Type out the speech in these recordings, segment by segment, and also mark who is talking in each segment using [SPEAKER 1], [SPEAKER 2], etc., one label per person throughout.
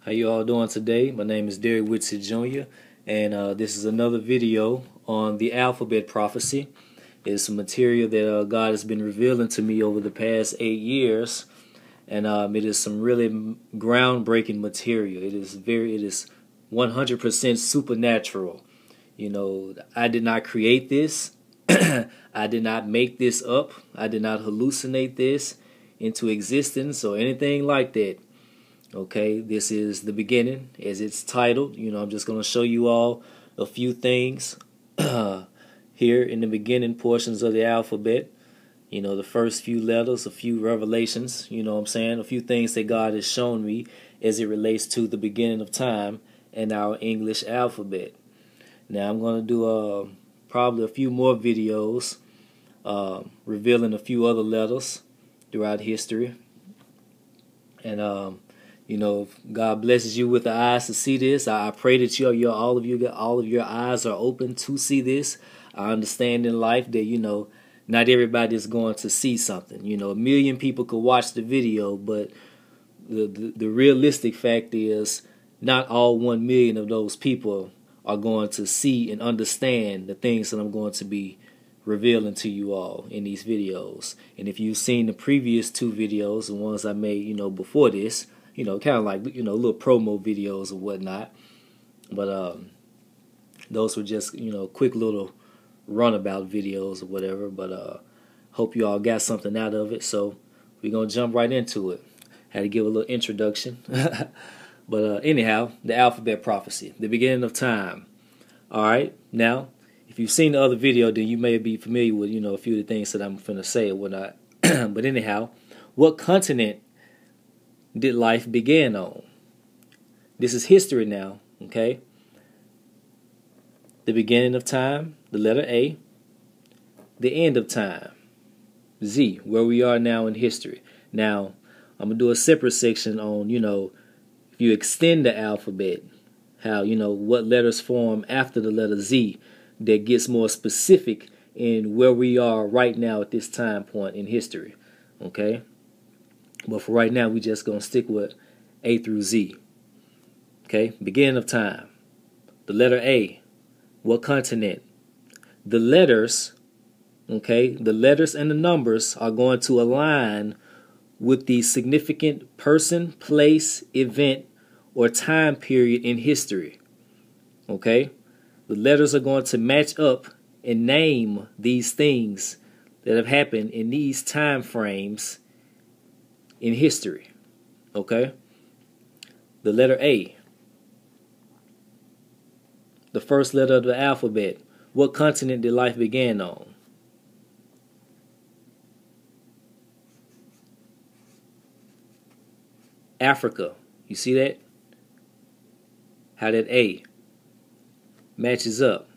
[SPEAKER 1] How you all doing today? My name is Derek Whitsey Jr. and this is another video on the alphabet prophecy. It's some material that God has been revealing to me over the past 8 years, and it is some really groundbreaking material. It is 100% supernatural. You know, I did not create this. I did not make this up. I did not hallucinate this into existence or anything like that. Okay, this is the beginning, as it's titled. You know, I'm just going to show you all a few things here in the beginning portions of the alphabet. You know, the first few letters, a few revelations, you know what I'm saying? A few things that God has shown me as it relates to the beginning of time and our English alphabet. Now, I'm going to do probably a few more videos revealing a few other letters throughout history. And, you know, if God blesses you with the eyes to see this, I pray that all of your eyes are open to see this. I understand in life that, you know, not everybody is going to see something. You know, 1 million people could watch the video, but the realistic fact is not all 1 million of those people are going to see and understand the things that I'm going to be revealing to you all in these videos. And if you've seen the previous 2 videos, the ones I made, you know, before this, you know, kind of like, you know, little promo videos or whatnot. But those were just, you know, quick little runabout videos or whatever. But hope you all got something out of it. So we're going to jump right into it. Had to give a little introduction. But anyhow, the alphabet prophecy, the beginning of time. All right. Now, if you've seen the other video, then you may be familiar with, you know, a few of the things that I'm going to say or whatnot. But anyhow, what continent did life begin on? This is history now, okay? The beginning of time, the letter A. The end of time, Z, where we are now in history. Now, I'm going to do a separate section on, you know, if you extend the alphabet, how, you know, what letters form after the letter Z that gets more specific in where we are right now at this time point in history, okay? But for right now, we just going to stick with A through Z. Okay, beginning of time. The letter A. What continent? The letters, okay, the letters and the numbers are going to align with the significant person, place, event, or time period in history. Okay, the letters are going to match up and name these things that have happened in these time frames in history. Okay? The letter A. The first letter of the alphabet. What continent did life begin on? Africa. You see that? How that A matches up.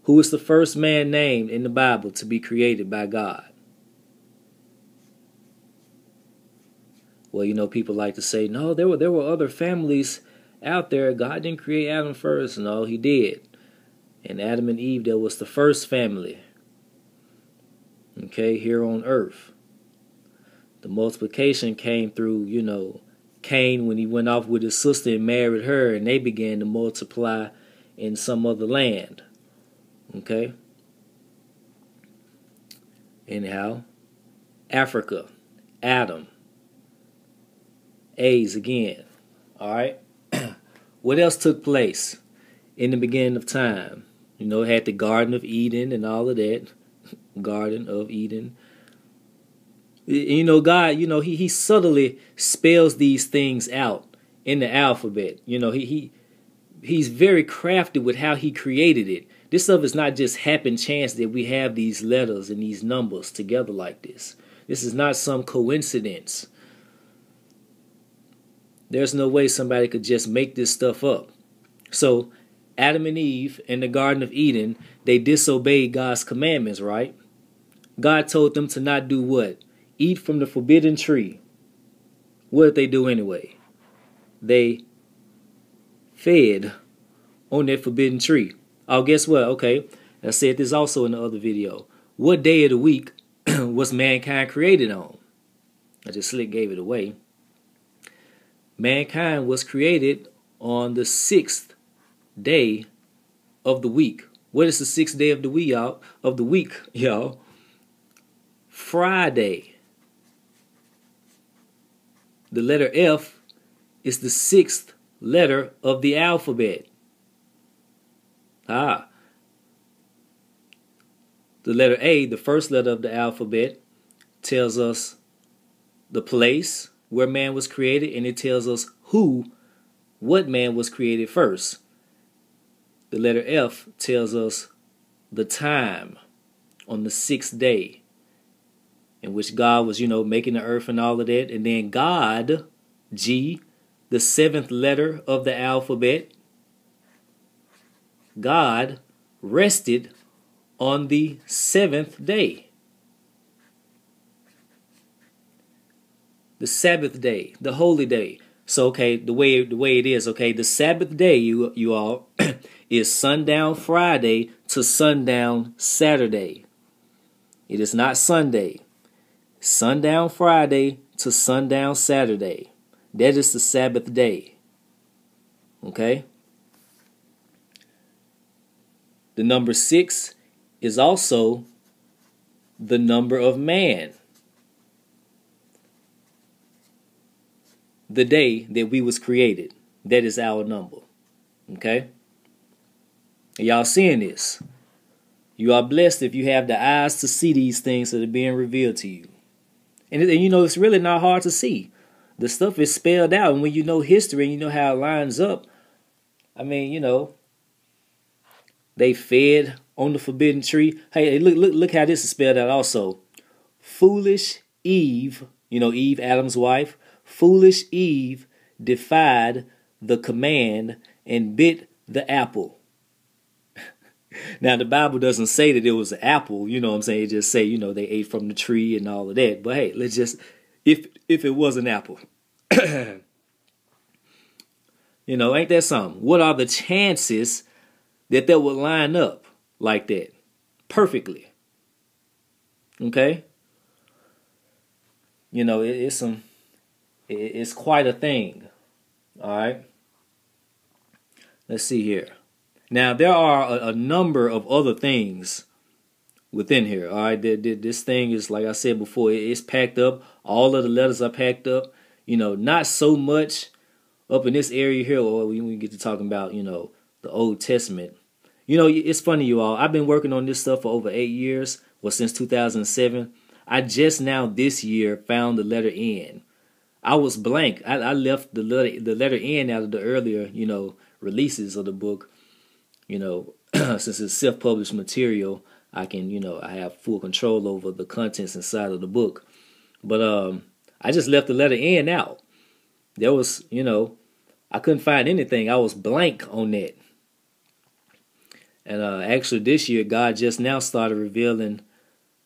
[SPEAKER 1] Who is the first man named in the Bible to be created by God? Well, you know, people like to say, no, there were other families out there. God didn't create Adam first. No, he did. And Adam and Eve, that was the first family. Okay, here on earth. The multiplication came through, you know, Cain when he went off with his sister and married her, and they began to multiply in some other land. Okay? Anyhow, Africa, Adam. A's again. All right. What else took place in the beginning of time? You know, it had the Garden of Eden and all of that. Garden of Eden. You know, God, you know, he subtly spells these things out in the alphabet. You know, he's very crafty with how he created it. This stuff is not just happen chance that we have these letters and these numbers together like this. This is not some coincidence. There's no way somebody could just make this stuff up. So Adam and Eve in the Garden of Eden, they disobeyed God's commandments, right? God told them to not do what? Eat from the forbidden tree. What did they do anyway? They fed on that forbidden tree. Oh, guess what? Okay, I said this also in the other video. What day of the week was mankind created on? I just slick gave it away. mankind was created on the sixth day of the week. What is the sixth day of the week, y'all? Friday. The letter F is the sixth letter of the alphabet. The letter A, the first letter of the alphabet, tells us the place where man was created, and it tells us what man was created first. The letter F tells us the time on the sixth day in which God was, making the earth and all of that. And then God, G, the seventh letter of the alphabet, God rested on the seventh day. The Sabbath day, the holy day. So, okay, the way it is, okay, the Sabbath day, you all, is sundown Friday to sundown Saturday. It is not Sunday. Sundown Friday to sundown Saturday. That is the Sabbath day. Okay? The number 6 is also the number of man. The day that we was created. That is our number. Okay? Y'all seeing this? You are blessed if you have the eyes to see these things that are being revealed to you. And it's really not hard to see. The stuff is spelled out. And when you know history and you know how it lines up, I mean, they fed on the forbidden tree. Hey, look how this is spelled out also. Foolish Eve, Eve, Adam's wife. Foolish Eve defied the command and bit the apple. Now, the Bible doesn't say that it was an apple, you know what I'm saying? It just say, they ate from the tree and all of that. But hey, let's just, if it was an apple, ain't that something? What are the chances that would line up like that perfectly? Okay? It's quite a thing. All right? Let's see here. Now, there are a number of other things within here. All right, this thing is, like I said before, it's packed up. All of the letters are packed up. Not so much up in this area here, or when we get to talking about, the Old Testament. It's funny, you all. I've been working on this stuff for over 8 years. Well, since 2007. I just now this year found the letter N. I was blank. I left the letter N out of the earlier, releases of the book. Since it's self-published material, I can, I have full control over the contents inside of the book. But I just left the letter N out. There was, I couldn't find anything. I was blank on that. And actually this year, God just now started revealing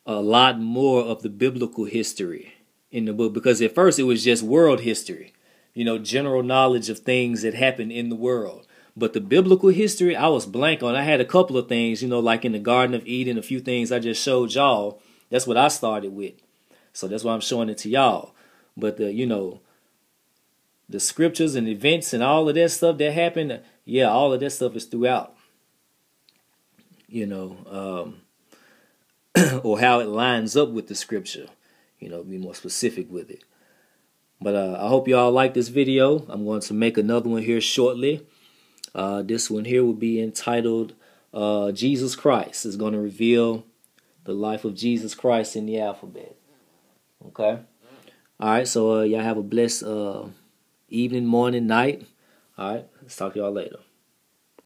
[SPEAKER 1] a lot more of the biblical history in the book. Because at first it was just world history, general knowledge of things that happened in the world. But the biblical history, I was blank on. I had a couple of things, like in the Garden of Eden, a few things I just showed y'all. That's what I started with. So that's why I'm showing it to y'all. But the scriptures and events and all of that stuff that happened, yeah, all of that stuff is throughout. Or how it lines up with the scripture, be more specific with it. But I hope y'all like this video. I'm going to make another one here shortly. This one here will be entitled Jesus Christ. It's going to reveal the life of Jesus Christ in the alphabet. Okay? All right, so y'all have a blessed evening, morning, night. All right, let's talk to y'all later.